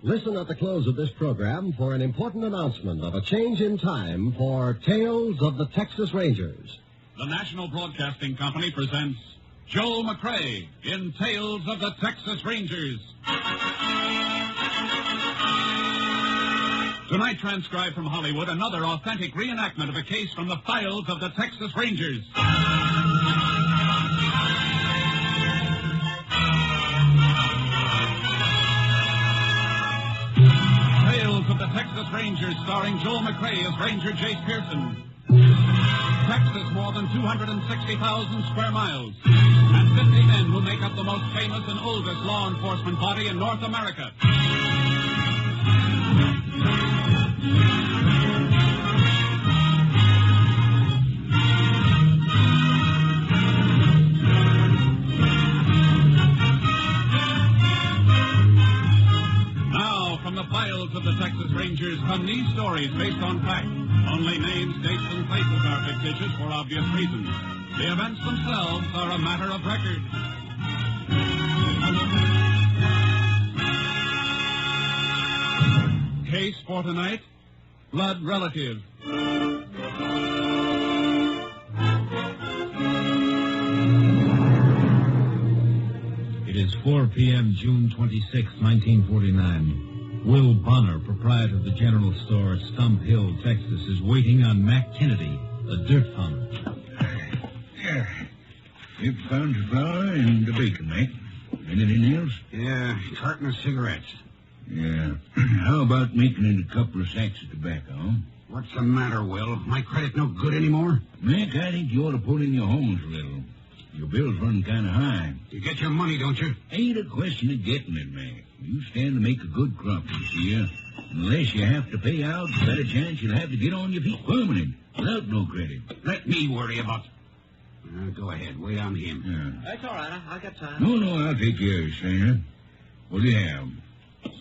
Listen at the close of this program for an important announcement of a change in time for Tales of the Texas Rangers. The National Broadcasting Company presents Joe McCrea in Tales of the Texas Rangers. Tonight, transcribed from Hollywood, another authentic reenactment of a case from the files of the Texas Rangers. Tales of the Texas Rangers, starring Joel McCrea as Ranger Jace Pearson. Texas, more than 260,000 square miles, and 50 men who make up the most famous and oldest law enforcement body in North America. Now, from the files of the Texas Rangers come these stories based on fact. Only names, dates, and places are fictitious for obvious reasons. The events themselves are a matter of record. Case for tonight, blood relative. It is 4 p.m., June 26, 1949. Will Bonner, proprietor of the general store at Stump Hill, Texas, is waiting on Mac Kennedy, a dirt farmer. Yeah. You found your flour and the bacon, Mac. Anything else? Yeah, carton of cigarettes. Yeah. How about making it a couple of sacks of tobacco, huh? What's the matter, Will? My credit no good anymore? Mac, I think you ought to pull in your homes a little. Your bill's running kind of high. You get your money, don't you? Ain't a question of getting it, Mac. You stand to make a good crop this year. Unless you have to pay out, there's a better chance you'll have to get on your feet permanent without no credit. Let me worry about... go ahead. Wait on him. Yeah. That's all right. I got time. No, I'll take care of it, stranger. What do you have?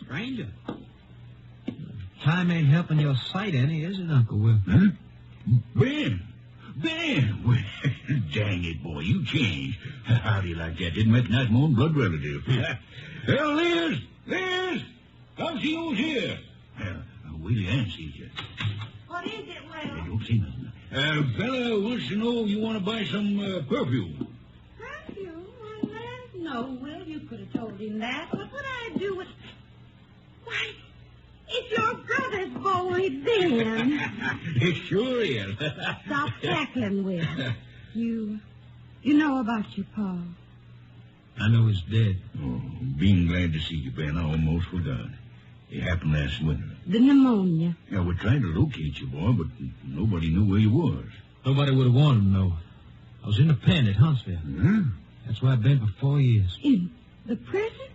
Stranger. Time ain't helping your sight any, is it, Uncle Will? Huh? Ben! Well, dang it, boy, you changed. How do you like that? Didn't recognize my own blood relative. Well, Liz! Come see who's here. Willie Ann sees you. What is it, Will? Don't say nothing. Fella wants to know if you want to buy some perfume. Perfume? No, Will, you could have told him that. What would I do with... Why, it's your brother's boy, Ben. It sure is. Stop cackling, Will. You know about your pa. I know he's dead. Oh, being glad to see you, Ben. I almost forgot. It happened last winter. The pneumonia. Yeah, we're trying to locate you, boy, but nobody knew where you was. Nobody would have wanted to know. I was in the pen at Huntsville. Huh? That's where I've been for 4 years. In the prison?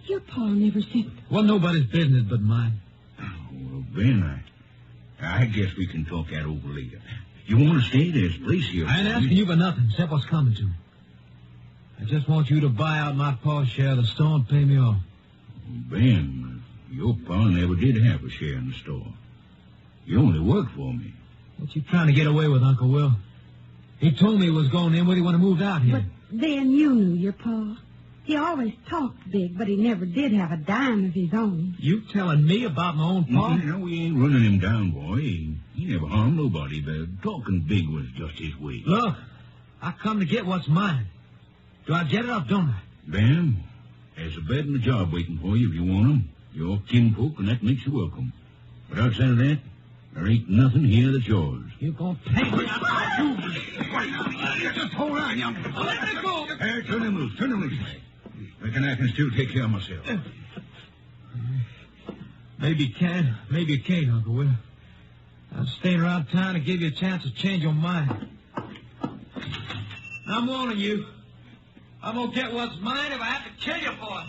Your pa never sent... Well, nobody's business but mine. Oh, well, Ben, I guess we can talk that over later. You want to stay? There's a place here. I ain't asking you for nothing except what's coming to me. I just want you to buy out my pa's share of the store and pay me off. Ben, your pa never did have a share in the store. You only worked for me. What you trying to get away with, Uncle Will? He told me he was going in when he moved out here. But then you knew your pa. He always talked big, but he never did have a dime of his own. You telling me about my own pa? No, we ain't running him down, boy. He never harmed nobody, but talking big was just his way. Look, I come to get what's mine. Do I get it or don't I? Ben, there's a bed and a job waiting for you if you want them. You're kinfolk, and that makes you welcome. But outside of that, there ain't nothing here that's yours. You gonna pay me? Just hold on, young. Let me go. Turn him loose. Reckon I can still take care of myself. Maybe you can, maybe you can't, Uncle Will. I'm staying around town to give you a chance to change your mind. I'm warning you. I'm gonna get what's mine if I have to kill you for it.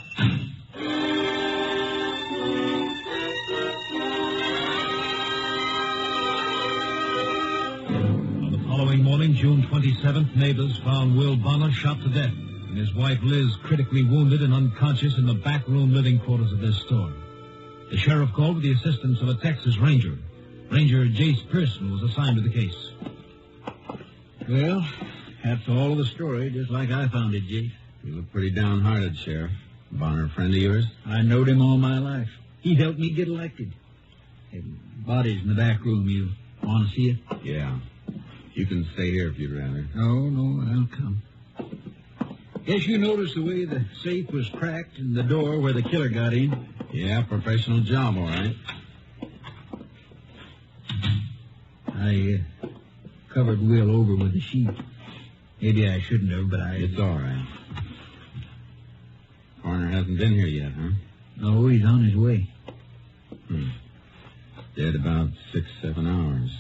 On the following morning, June 27th, neighbors found Will Bonner shot to death and his wife Liz critically wounded and unconscious in the back room living quarters of their store. The sheriff called with the assistance of a Texas Ranger. Ranger Jace Pearson was assigned to the case. Well, that's all of the story, just like I found it, Jace. You look pretty downhearted, Sheriff. Bonner a friend of yours? I knowed him all my life. He helped me get elected. Hey, body's in the back room. You want to see it? Yeah. You can stay here if you'd rather. No, I'll come. Guess you noticed the way the safe was cracked and the door where the killer got in. Yeah, professional job, all right. I covered Will over with a sheet. Maybe I shouldn't have, but It's all right. Coroner hasn't been here yet, huh? No, he's on his way. Dead about 6-7 hours.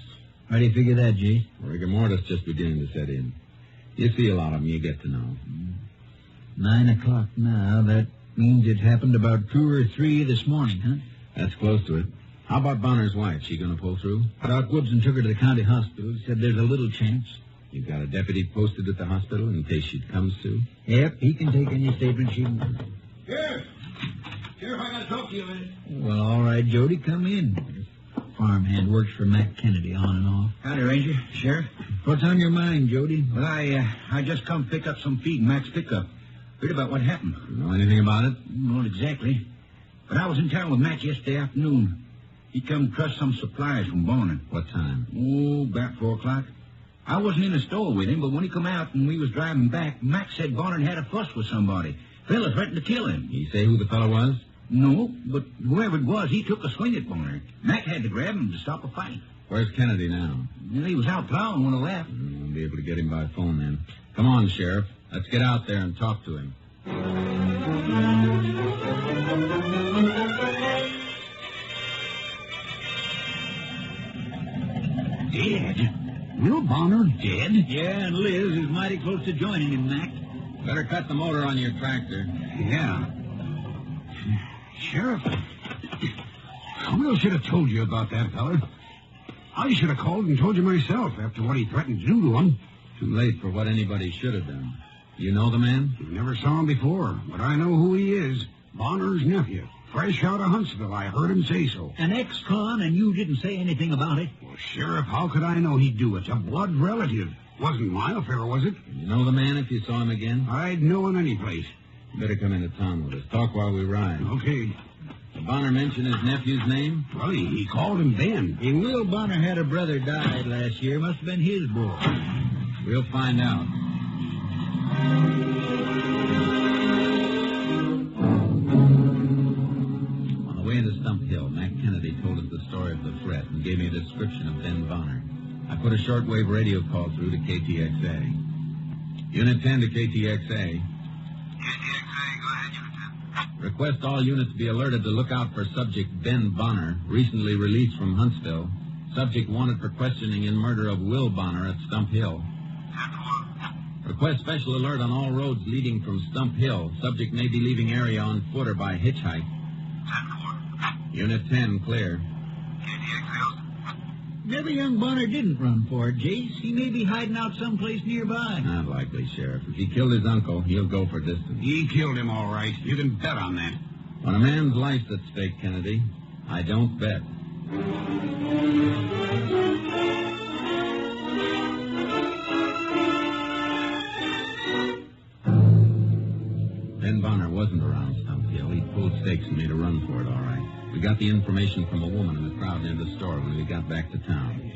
How do you figure that, Jay? Rigor mortis just beginning to set in. You see a lot of them, you get to know. 9 o'clock now. That means it happened about 2 or 3 this morning, huh? That's close to it. How about Bonner's wife? She gonna pull through? Doc Woodson took her to the county hospital. Said there's a little chance. You've got a deputy posted at the hospital in case she comes to? Yep, he can take any statement she wants. Sheriff, I gotta talk to you a minute. Well, all right, Jody, come in. Farmhand works for Mac Kennedy on and off. Howdy, Ranger. Sheriff? What's on your mind, Jody? Well, I just come pick up some feed in Mac's pickup. Heard about what happened. You know anything about it? Not exactly. But I was in town with Mac yesterday afternoon. He come to trust some supplies from Bonner. What time? Oh, about 4 o'clock. I wasn't in the store with him, but when he come out and we was driving back, Mac said Bonner had a fuss with somebody. Fella threatened to kill him. Did he say who the fellow was? No, but whoever it was, he took a swing at Bonner. Mac had to grab him to stop a fight. Where's Kennedy now? Well, he was out plowing when I left. We'll be able to get him by phone then. Come on, Sheriff. Let's get out there and talk to him. Dead? Will Bonner dead? Yeah, and Liz is mighty close to joining him, Mac. Better cut the motor on your tractor. Yeah. Sheriff, Will should have told you about that fella. I should have called and told you myself after what he threatened to do to him. Too late for what anybody should have done. You know the man? Never saw him before, but I know who he is. Bonner's nephew. Fresh out of Huntsville, I heard him say so. An ex-con, and you didn't say anything about it? Well, Sheriff, how could I know he'd do it? A blood relative. Wasn't my affair, was it? You know the man if you saw him again? I'd know him any place. Better come into town with us. Talk while we ride. Okay. Did Bonner mention his nephew's name? Well, he called him Ben. Hey, Will Bonner had a brother died last year. Must have been his boy. We'll find out. On the way into Stump Hill, Mac Kennedy told us the story of the threat and gave me a description of Ben Bonner. I put a shortwave radio call through to KTXA. Unit 10 to KTXA. KTXA, go ahead, Unit 10. Request all units be alerted to look out for subject Ben Bonner, recently released from Huntsville. Subject wanted for questioning in murder of Will Bonner at Stump Hill. 10-4. Request special alert on all roads leading from Stump Hill. Subject may be leaving area on foot or by hitchhike. 10-4. Unit 10, clear. KTXA, Houston. Maybe young Bonner didn't run for it, Jace. He may be hiding out someplace nearby. Not likely, Sheriff. If he killed his uncle, he'll go for distance. He killed him, all right. You can bet on that. When a man's life's at stake, Kennedy, I don't bet. Ben Bonner wasn't around Stump Hill. He pulled stakes and made a run for it, all right. We got the information from a woman in the crowd near the store when we got back to town.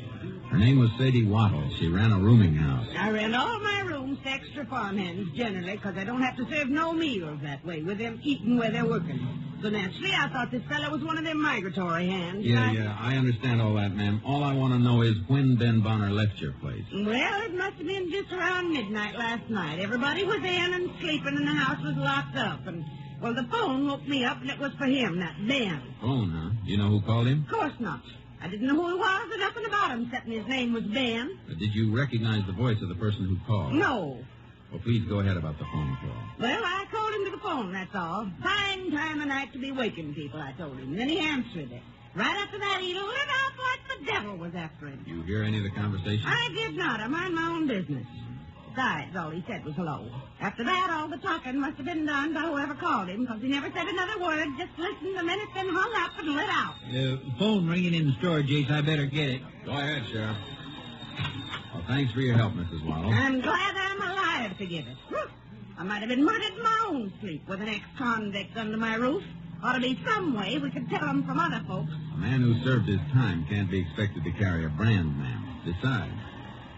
Her name was Sadie Wattle. She ran a rooming house. I rent all my rooms to extra farmhands, generally, because I don't have to serve no meals that way, with them eating where they're working. So naturally, I thought this fella was one of them migratory hands. Yeah, I understand all that, ma'am. All I want to know is when Ben Bonner left your place. Well, it must have been just around midnight last night. Everybody was in and sleeping, and the house was locked up. And, well, the phone woke me up, and it was for him, that Ben. Phone, huh? You know who called him? Of course not. I didn't know who he was or nothing about him, except his name was Ben. Did you recognize the voice of the person who called? No. Well, please go ahead about the phone call. Well, I called him to the phone, that's all. Fine time of night to be waking people, I told him. Then he answered it. Right after that, he lit out like the devil was after him. You hear any of the conversation? I did not. I mind my own business. Besides, all he said was hello. After that, all the talking must have been done by whoever called him, because he never said another word, just listened a minute, then hung up and lit out. Phone ringing in the store, Jace. I better get it. Go ahead, Sheriff. Well, thanks for your help, Mrs. Waddle. I'm glad I'm alive to give it. Whew. I might have been murdered in my own sleep with an ex-convict under my roof. Ought to be some way we could tell him from other folks. A man who served his time can't be expected to carry a brand, ma'am. Besides,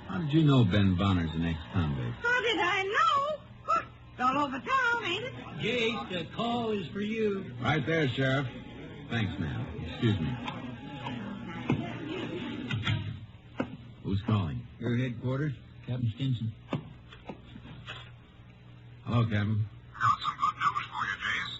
how did you know Ben Bonner's an ex-convict? How did I know? Huh, it's all over town, ain't it? Jace, the call is for you. Right there, Sheriff. Thanks, ma'am. Excuse me. Who's calling? Your headquarters, Captain Stinson. Hello, Captain. Got some good news for you, Jace.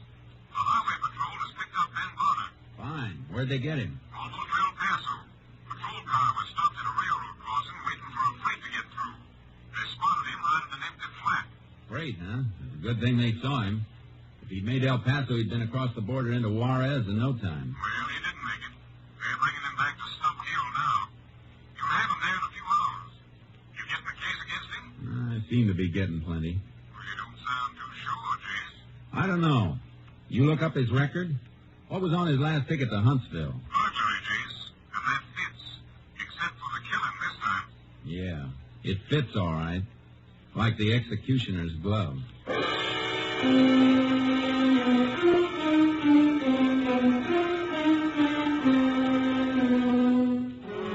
The Highway Patrol has picked up Ben Bonner. Fine. Where'd they get him? Almost to El Paso. Patrol car was stopped at a railroad crossing waiting for a freight to get through. They spotted him right at an empty flat. Great, huh? It's a good thing they saw him. If he'd made El Paso, he'd been across the border into Juarez in no time. Well, he didn't make it. They're bringing him back to Stump Hill now. You'll have him there in a few hours. You getting a case against him? I seem to be getting plenty. Well, you don't sound too sure, Jace. I don't know. You look up his record? What was on his last ticket to Huntsville? Forgery, Jace. And that fits. Except for the killing this time. Yeah, it fits all right. Like the executioner's glove.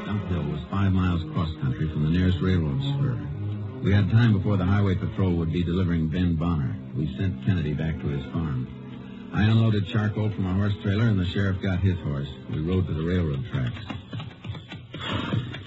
Stump Hill was 5 miles cross-country from the nearest railroad spur. We had time before the Highway Patrol would be delivering Ben Bonner. We sent Kennedy back to his farm. I unloaded charcoal from our horse trailer, and the sheriff got his horse. We rode to the railroad tracks.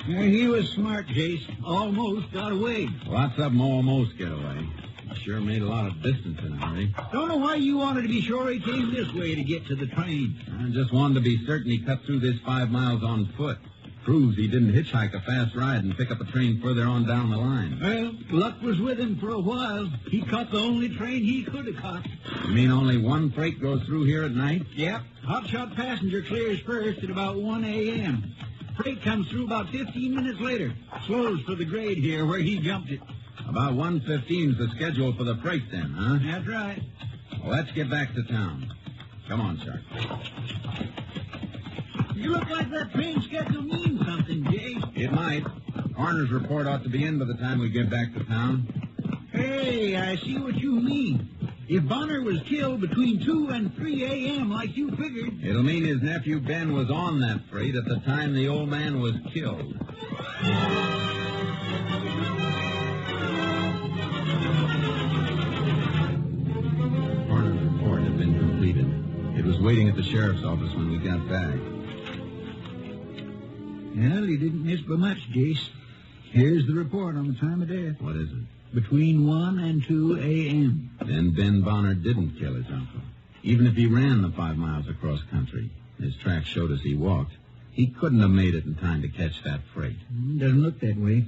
Yeah, he was smart, Jace. Almost got away. Lots of them almost get away. Sure made a lot of distance in a hurry. Don't know why you wanted to be sure he came this way to get to the train. I just wanted to be certain he cut through this 5 miles on foot. Proves he didn't hitchhike a fast ride and pick up a train further on down the line. Well, luck was with him for a while. He caught the only train he could have caught. You mean only one freight goes through here at night? Yep. Hotshot passenger clears first at about 1 a.m. Freight comes through about 15 minutes later. Slows for the grade here where he jumped it. About 1:15's the schedule for the freight then, huh? That's right. Well, let's get back to town. Come on, Shark. You look like that train schedule means something, Jay. It might. Coroner's report ought to be in by the time we get back to town. Hey, I see what you mean. If Bonner was killed between 2 and 3 a.m. like you figured... It'll mean his nephew Ben was on that freight at the time the old man was killed. Coroner's report had been completed. It was waiting at the sheriff's office when we got back. Well, he didn't miss by much, Jace. Here's the report on the time of death. What is it? Between 1 and 2 a.m. Then Ben Bonner didn't kill his uncle. Even if he ran the 5 miles across country, his tracks showed us he walked. He couldn't have made it in time to catch that freight. Doesn't look that way.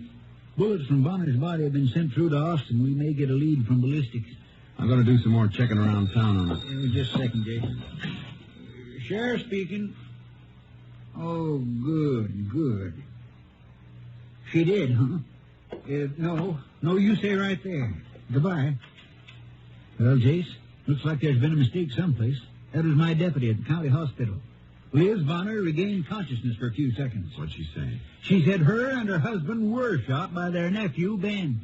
Bullets from Bonner's body have been sent through to Austin. We may get a lead from ballistics. I'm going to do some more checking around town on it. Just a second, Jason. Sheriff speaking. Oh, good. She did, huh? No, you stay right there. Goodbye. Well, Jace, looks like there's been a mistake someplace. That was my deputy at the county hospital. Liz Bonner regained consciousness for a few seconds. What'd she say? She said her and her husband were shot by their nephew, Ben.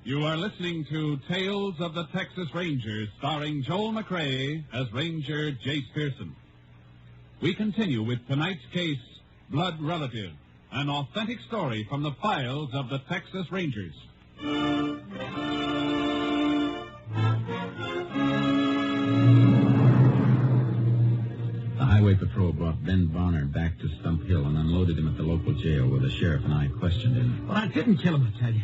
You are listening to Tales of the Texas Rangers, starring Joel McCrea as Ranger Jace Pearson. We continue with tonight's case, Blood Relative, an authentic story from the files of the Texas Rangers. The Highway Patrol brought Ben Bonner back to Stump Hill and unloaded him at the local jail where the sheriff and I questioned him. Well, I didn't kill him, I tell you.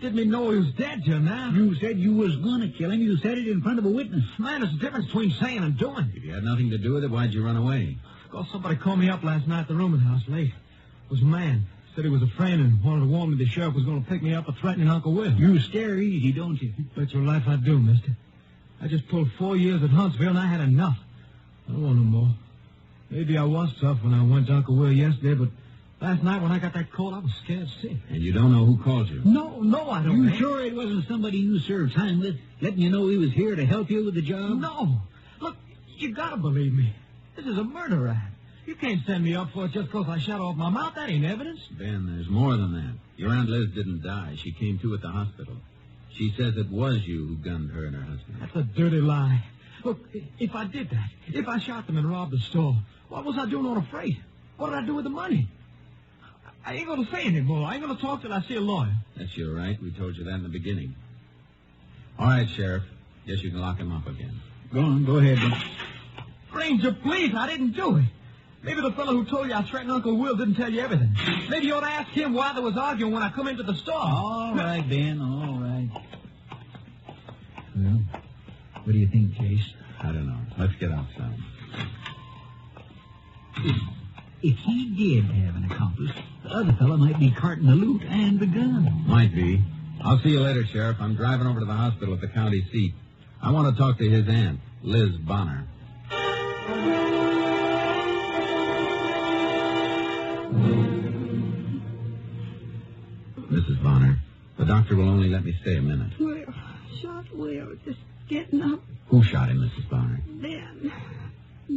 Didn't even know he was dead till now. You said you was going to kill him. You said it in front of a witness. Man, there's a difference between saying and doing. If you had nothing to do with it, why'd you run away? Well, somebody called me up last night at the rooming house late. It was a man. Said he was a friend and wanted to warn me the sheriff was going to pick me up for threatening Uncle Will. You stare easy, don't you? Bet your life I do, mister. I just pulled 4 years at Huntsville and I had enough. I don't want no more. Maybe I was tough when I went to Uncle Will yesterday, but last night when I got that call, I was scared sick. And you don't know who called you? No, I don't. You sure it wasn't somebody you served time with, letting you know he was here to help you with the job? No. Look, you gotta believe me. This is a murder rap. You can't send me up for it just because I shot off my mouth. That ain't evidence. Ben, there's more than that. Your Aunt Liz didn't die. She came to at the hospital. She says it was you who gunned her and her husband. That's a dirty lie. Look, if I did that, if I shot them and robbed the store, what was I doing on a freight? What did I do with the money? I ain't going to say anymore. I ain't going to talk till I see a lawyer. That's your right. We told you that in the beginning. All right, Sheriff. Guess you can lock him up again. Go on, go ahead. Ranger, please, I didn't do it. Maybe the fellow who told you I threatened Uncle Will didn't tell you everything. Maybe you ought to ask him why there was arguing when I come into the store. All right, Ben, all right. Well, what do you think, Chase? I don't know. Let's get outside. If he did have an accomplice, the other fellow might be carting the loot and the gun. Might be. I'll see you later, Sheriff. I'm driving over to the hospital at the county seat. I want to talk to his aunt, Liz Bonner. Mrs. Bonner, the doctor will only let me stay a minute. Well, shot Will, just getting up. Who shot him, Mrs. Bonner? Ben.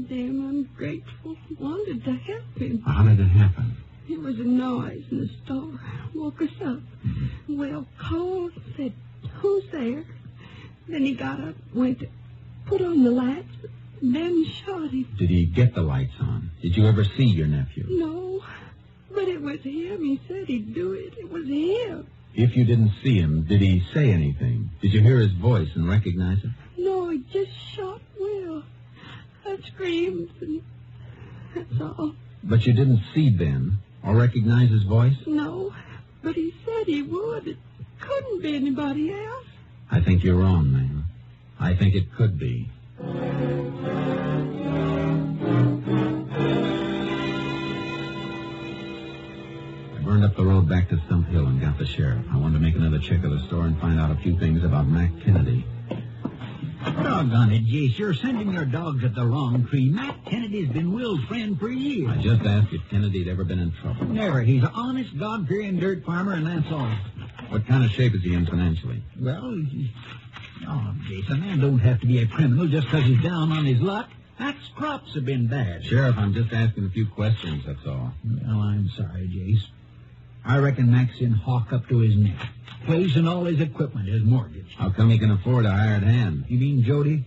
Damn ungrateful. Wanted to help him. How did it happen? There was a noise in the store. Woke us up. Will called, said, "Who's there?" Then he got up, went to put on the lights, then shot him. Did he get the lights on? Did you ever see your nephew? No, but it was him. He said he'd do it. It was him. If you didn't see him, did he say anything? Did you hear his voice and recognize it? No, he just shot Will. I screamed, and that's all. But you didn't see Ben or recognize his voice? No, but he said he would. It couldn't be anybody else. I think you're wrong, ma'am. I think it could be. I burned up the road back to Stump Hill and got the sheriff. I wanted to make another check of the store and find out a few things about Mac Kennedy. Doggone it, Jace. You're sending your dogs at the wrong tree. Matt Kennedy's been Will's friend for years. I just asked if Kennedy had ever been in trouble. Never. He's an honest, God-fearing dirt farmer, and that's all. What kind of shape is he in financially? Well, Jace, a man don't have to be a criminal just because he's down on his luck. Mac's crops have been bad. Sheriff, I'm just asking a few questions, that's all. Well, I'm sorry, Jace. I reckon Mac's in hock up to his neck. Place and all his equipment, his mortgage. How come he can afford a hired hand? You mean Jody?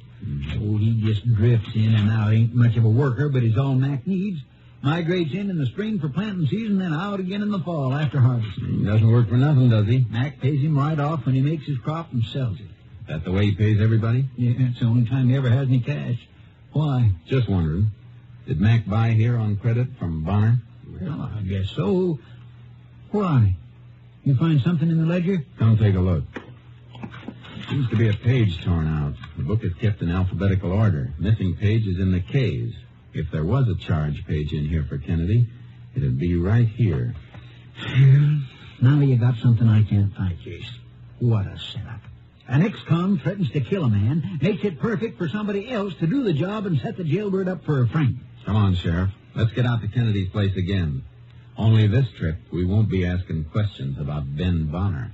Oh, he just drifts in and out. Ain't much of a worker, but he's all Mac needs. Migrates in the spring for planting season, then out again in the fall after harvest. He doesn't work for nothing, does he? Mac pays him right off when he makes his crop and sells it. That the way he pays everybody? Yeah, it's the only time he ever has any cash. Why? Just wondering. Did Mac buy here on credit from Bonner? Well, I guess so. Why? You find something in the ledger? Come take a look. Seems to be a page torn out. The book is kept in alphabetical order. Missing page is in the K's. If there was a charge page in here for Kennedy, it'd be right here. Now you got something I can't find, Jace. What a setup. An ex-con threatens to kill a man, makes it perfect for somebody else to do the job and set the jailbird up for a friend. Come on, Sheriff. Let's get out to Kennedy's place again. Only this trip, we won't be asking questions about Ben Bonner.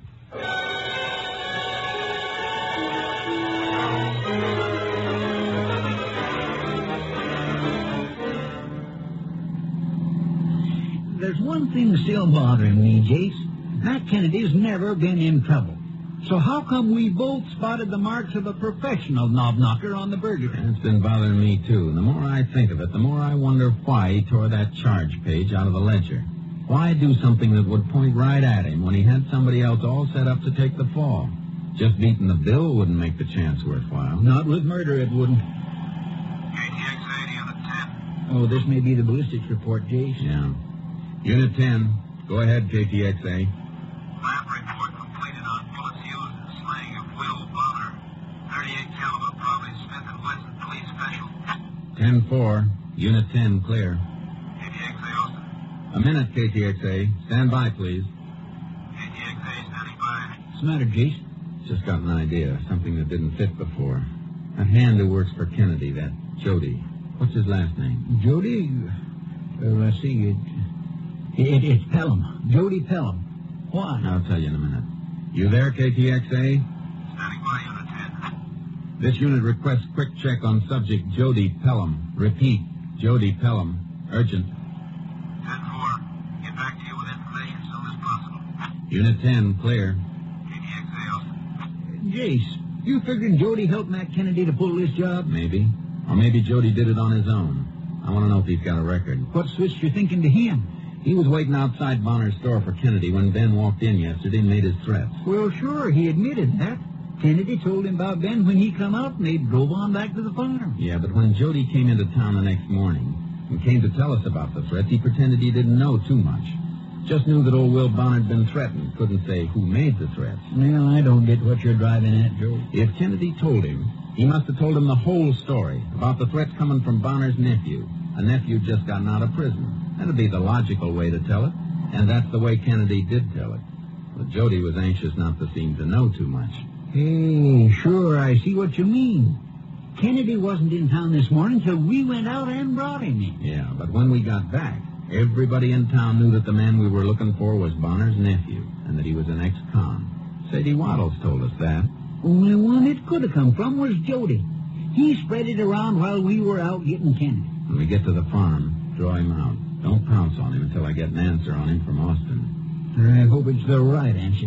There's one thing still bothering me, Jace. Matt Kennedy's never been in trouble. So how come we both spotted the marks of a professional knob-knocker on the burglary? It's been bothering me, too. And the more I think of it, the more I wonder why he tore that charge page out of the ledger. Why do something that would point right at him when he had somebody else all set up to take the fall? Just beating the bill wouldn't make the chance worthwhile. Not with murder, it wouldn't. KTX 80 on the 10. Oh, this may be the ballistics report, Jace. Yeah. Unit 10. Go ahead, KTXA. Lab report completed on bullets used in slaying of Will Bonner. 38 caliber, probably Smith & Wesson Police Special. 10-4. Unit 10, clear. KTXA Austin. A minute, KTXA. Stand by, please. KTXA standing by. What's the matter, Jace? Just got an idea. Something that didn't fit before. That hand who works for Kennedy, that Jody. What's his last name? Jody? Let's see. It's Pelham. Jody Pelham. Why? I'll tell you in a minute. You there, KTXA? Standing by, Unit 10. This unit requests quick check on subject Jody Pelham. Repeat, Jody Pelham. Urgent. 10-4. Get back to you with information as soon as possible. Unit 10, clear. KDXA, Austin. Jace, you figuring Jody helped Matt Kennedy to pull this job? Maybe. Or maybe Jody did it on his own. I want to know if he's got a record. What switched your thinking to him? He was waiting outside Bonner's store for Kennedy when Ben walked in yesterday and made his threats. Well, sure, he admitted that. Kennedy told him about Ben when he come out, and they drove on back to the farm. Yeah, but when Jody came into town the next morning and came to tell us about the threats, he pretended he didn't know too much. Just knew that old Will Bonner had been threatened. Couldn't say who made the threats. Well, I don't get what you're driving at, Joe. If Kennedy told him, he must have told him the whole story about the threats coming from Bonner's nephew. A nephew just gotten out of prison. That'd be the logical way to tell it. And that's the way Kennedy did tell it. But Jody was anxious not to seem to know too much. Hey, sure, I see what you mean. Kennedy wasn't in town this morning till we went out and brought him in. Yeah, but when we got back, everybody in town knew that the man we were looking for was Bonner's nephew, and that he was an ex-con. Sadie Waddles told us that. Only one it could have come from was Jody. He spread it around while we were out getting Kennedy. When we get to the farm, draw him out. Don't pounce on him until I get an answer on him from Austin. I hope it's the right answer.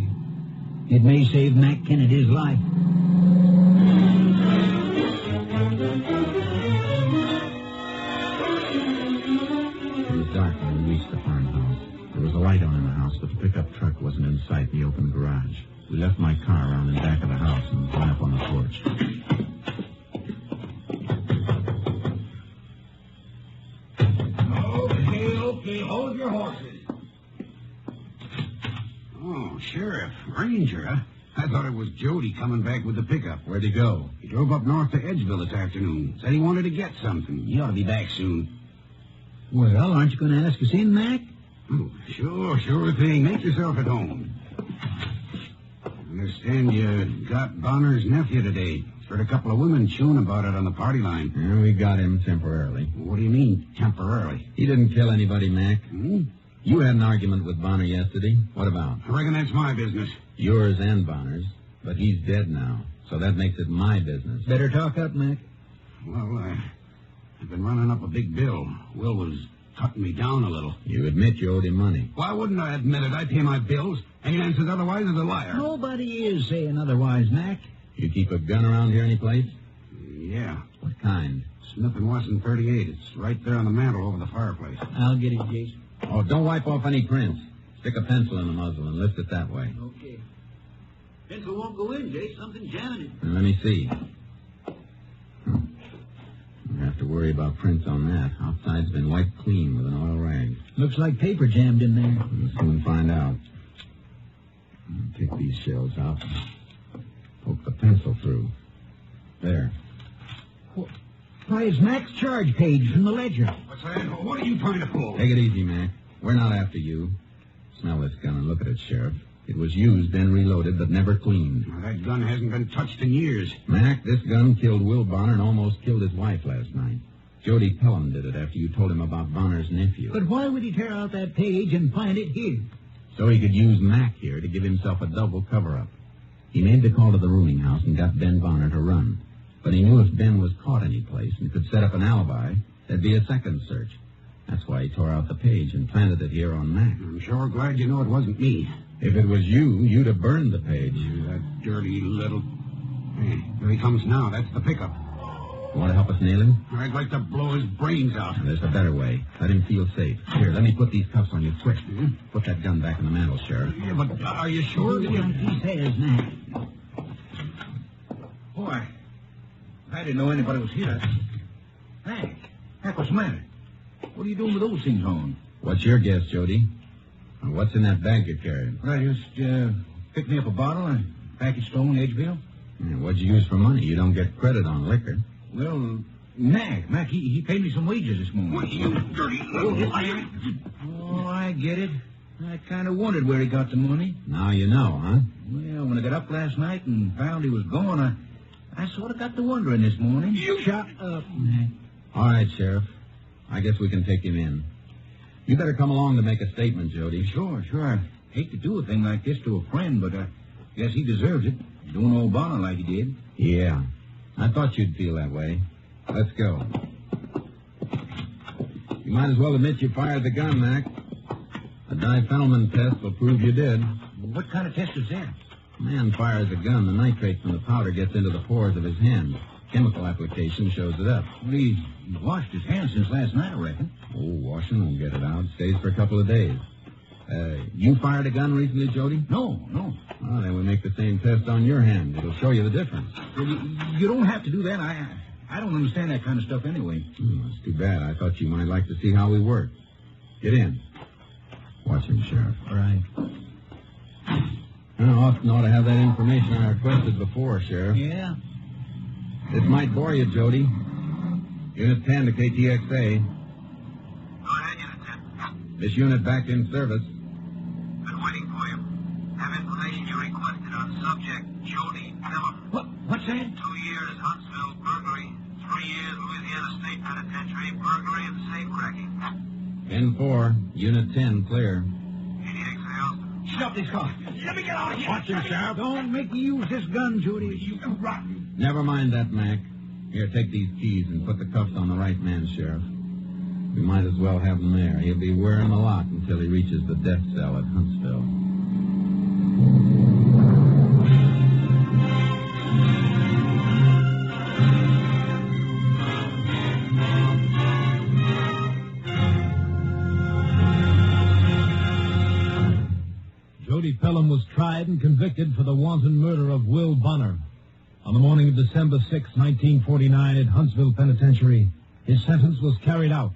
It may save Mac Kennedy's life. It was dark when we reached the farmhouse. There was a light on in the house, but the pickup truck wasn't in sight in the open garage. We left my car around in back of the house and went up on the porch. Okay, hold your horses. Oh, Sheriff, Ranger, huh? I thought it was Jody coming back with the pickup. Where'd he go? He drove up north to Edgeville this afternoon. Said he wanted to get something. He ought to be back soon. Well, aren't you going to ask us in, Mac? Oh, sure thing. Make yourself at home. Understand you got Bonner's nephew today. Heard a couple of women chewing about it on the party line. Yeah, we got him temporarily. What do you mean, temporarily? He didn't kill anybody, Mac. Hmm? You had an argument with Bonner yesterday. What about? I reckon that's my business. Yours and Bonner's. But he's dead now, so that makes it my business. Better talk up, Mac. Well, I've been running up a big bill. Will was cutting me down a little. You admit you owed him money. Why wouldn't I admit it? I pay my bills. Anyone says otherwise is a liar. Nobody is saying otherwise, Mac. You keep a gun around here anyplace? Yeah. What kind? Smith & Wesson 38. It's right there on the mantel over the fireplace. I'll get it, Jason. Oh, don't wipe off any prints. Stick a pencil in the muzzle and lift it that way. Okay. Pencil won't go in, Jay. Something's jamming it. And let me see. Don't have to worry about prints on that. Outside's been wiped clean with an oil rag. Looks like paper jammed in there. We'll soon find out. I'll take these shells out and poke the pencil through. There. Why, it's Mac's charge page from the ledger. What's that? What are you trying to pull? Take it easy, Mac. We're not after you. Smell this gun and look at it, Sheriff. It was used, then reloaded, but never cleaned. Well, that gun hasn't been touched in years. Mac, this gun killed Will Bonner and almost killed his wife last night. Jody Pelham did it after you told him about Bonner's nephew. But why would he tear out that page and find it here? So he could use Mac here to give himself a double cover-up. He made the call to the rooming house and got Ben Bonner to run. But he knew if Ben was caught any place and could set up an alibi, there'd be a second search. That's why he tore out the page and planted it here on Mac. I'm sure glad you know it wasn't me. If it was you, you'd have burned the page. That dirty little... Hey, here he comes now. That's the pickup. You want to help us nail him? I'd like to blow his brains out. There's a better way. Let him feel safe. Here, let me put these cuffs on you quick. Put that gun back in the mantel, Sheriff. Yeah, but are you sure? Look at these hairs, Mac. Boy, I didn't know anybody was here. Hey, what's the matter? What are you doing with those things on? What's your guess, Jody? And what's in that bag you're carrying? Well, I just picked me up a bottle and package stone in Edgeville. Yeah, what'd you use for money? You don't get credit on liquor. Well, Mac, he paid me some wages this morning. What, you dirty little liar? Oh, I get it. I kind of wondered where he got the money. Now you know, huh? Well, when I got up last night and found he was gone, I sort of got to wondering this morning. You shut up, Mac. All right, Sheriff. I guess we can take him in. You better come along to make a statement, Jody. Sure. I hate to do a thing like this to a friend, but I guess he deserves it, doing old Bonner like he did. Yeah. I thought you'd feel that way. Let's go. You might as well admit you fired the gun, Mac. A difenilman test will prove you did. What kind of test is that? A man fires a gun, the nitrate from the powder gets into the pores of his hand. Chemical application shows it up. Well, he's washed his hands since last night, I reckon. Oh, washing won't get it out. It stays for a couple of days. You fired a gun recently, Jody? No. Well, then we make the same test on your hand. It'll show you the difference. Well, you don't have to do that. I don't understand that kind of stuff anyway. That's too bad. I thought you might like to see how we work. Get in. Watch him, Sheriff. All right. I often ought to have that information I requested before, Sheriff. Yeah? This might bore you, Jody. Unit 10 to KTXA. Go ahead, Unit 10. This unit back in service. Been waiting for you. Have information you requested on subject Jody Pelham. What's that? 2 years Huntsville burglary. 3 years Louisiana State Penitentiary burglary and safe cracking. 10-4. Unit 10 clear. Anything else? Stop this car. Let me get out of here. Watch him, Sheriff. Don't make me use this gun, Judy. You rotten. Never mind that, Mac. Here, take these keys and put the cuffs on the right man, Sheriff. We might as well have him there. He'll be wearing the lock until he reaches the death cell at Huntsville. Jody Pelham was tried and convicted for the wanton murder of Will Bonner. On the morning of December 6, 1949, at Huntsville Penitentiary, his sentence was carried out.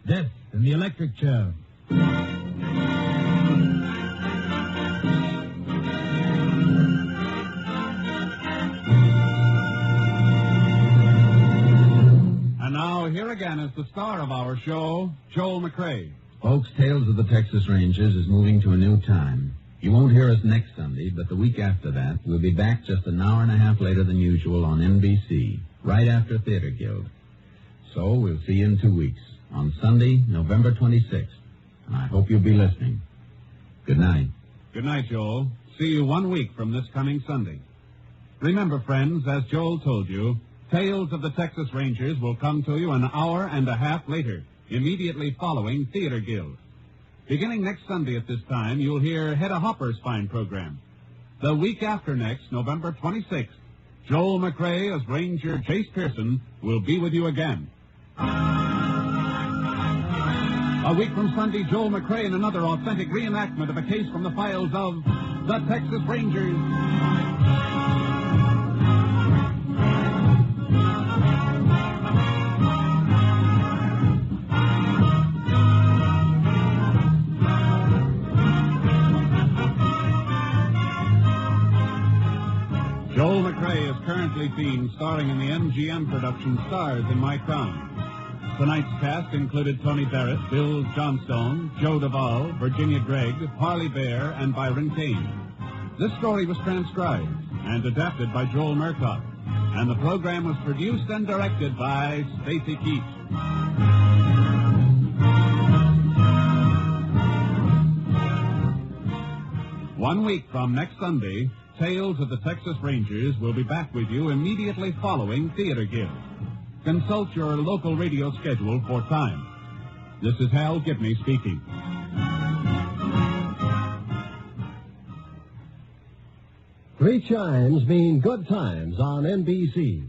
Death in the electric chair. And now, here again is the star of our show, Joel McCrea. Folks, Tales of the Texas Rangers is moving to a new time. You won't hear us next Sunday, but the week after that, we'll be back just an hour and a half later than usual on NBC, right after Theater Guild. So we'll see you in 2 weeks, on Sunday, November 26th. And I hope you'll be listening. Good night. Good night, Joel. See you 1 week from this coming Sunday. Remember, friends, as Joel told you, Tales of the Texas Rangers will come to you an hour and a half later, immediately following Theater Guild. Beginning next Sunday at this time, you'll hear Hedda Hopper's fine program. The week after next, November 26th, Joel McCrea as Ranger Jace Pearson will be with you again. A week from Sunday, Joel McCrea in another authentic reenactment of a case from the files of the Texas Rangers. Joel McCrea is currently seen starring in the MGM production Stars in My Crown. Tonight's cast included Tony Barrett, Bill Johnstone, Joe Duvall, Virginia Gregg, Parley Bear, and Byron Kane. This story was transcribed and adapted by Joel Murtaugh, and the program was produced and directed by Stacy Keach. 1 week from next Sunday, Tales of the Texas Rangers will be back with you immediately following Theater Guild. Consult your local radio schedule for time. This is Hal Gibney speaking. Three chimes mean good times on NBC.